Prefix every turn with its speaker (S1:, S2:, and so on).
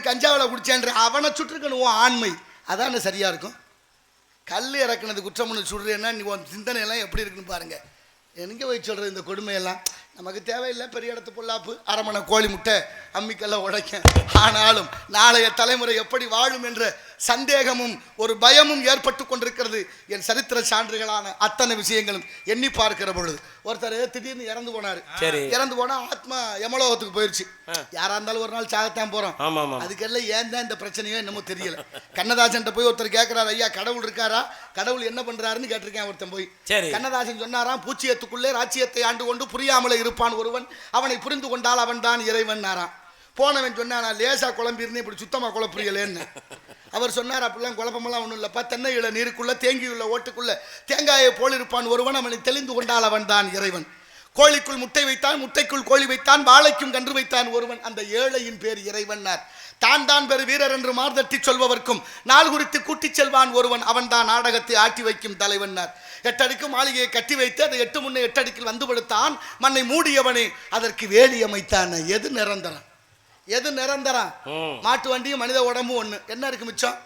S1: கஞ்சாவில் குடிச்சேன்ற அவனை சுட்டுருக்கணும் ஆண்மை அதான் சரியா இருக்கும். கல் இறக்குனது குற்றம்னு சுடுறேன்னா நீ உன் சிந்தனை எல்லாம் எப்படி இருக்குன்னு பாருங்க. எங்கே போய் சொல்கிறது இந்த கொடுமையெல்லாம் நமக்கு தேவையில்லை. பெரிய இடத்து பொல்லாப்பு அரமனை கோழி முட்டை அம்மிக்கெல்லாம் உடைக்க. ஆனாலும் நாளைய தலைமுறை எப்படி வாழும் என்ற சந்தேகமும் ஒரு பயமும் ஏற்பட்டு கொண்டிருக்கிறது. என் சரித்திர சான்றுகளான அத்தனை விஷயங்களும் எண்ணி பார்க்கிற பொழுது ஒருத்தர் திடீர்னு இறந்து போனாரு. இறந்து போனா ஆத்மா யமலோகத்துக்கு போயிருச்சு. யாரா இருந்தாலும் ஒரு நாள் சாகத்தான் போறோம். அதுக்கெல்லாம் ஏன் தான் இந்த பிரச்சனையோ என்னமோ தெரியல. கண்ணதாசன் போய் ஒருத்தர் கேட்கிறாரு, ஐயா கடவுள் இருக்காரா, கடவுள் என்ன பண்றாருன்னு கேட்டிருக்கேன். ஒருத்தன் போய் கண்ணதாசன் சொன்னாராம், பூச்சியத்துக்குள்ளே ராச்சியத்தை ஆண்டு கொண்டு புரியாமலே இருப்பான் ஒருவன், அவனை புரிந்து கொண்டால் அவன் தான் இறைவன். போனவன் சொன்னா, நான் லேசா குழம்பிருந்தேன், இப்படி சுத்தமா குழப்புரியலேன்னு. அவர் சொன்னார், அப்படிலாம் குழப்பமெல்லாம் ஒன்றும் இல்லைப்பா, தென்னையில நீருக்குள்ள தேங்கியுள்ள ஓட்டுக்குள்ள தேங்காயை போல் இருப்பான் ஒருவன், அவனை தெளிந்து கொண்டால் அவன் தான் இறைவன். கோழிக்குள் முட்டை வைத்தான், முட்டைக்குள் கோழி வைத்தான், வாழைக்கும் கன்று வைத்தான் ஒருவன், அந்த ஏழையின் பேர் இறைவன்னார். தான் தான் பெரு வீரர் என்று மார்தட்டி சொல்பவர்க்கும் நாள் குறித்து கூட்டிச் செல்வான் ஒருவன், அவன் தான் நாடகத்தை ஆட்டி வைக்கும் தலைவன்னார். 8 அடுக்கு மாளிகையை கட்டி வைத்து அதை 8 முன்னே 8 அடுக்கில் வந்து படுத்தான், மண்ணை மூடியவனே அதற்கு வேலி அமைத்தான். எது நிரந்தரம், எது நிரந்தரம்? மாட்டு வண்டியும் மனித உடம்பும் ஒண்ணு. என்ன இருக்கு மிச்சம்?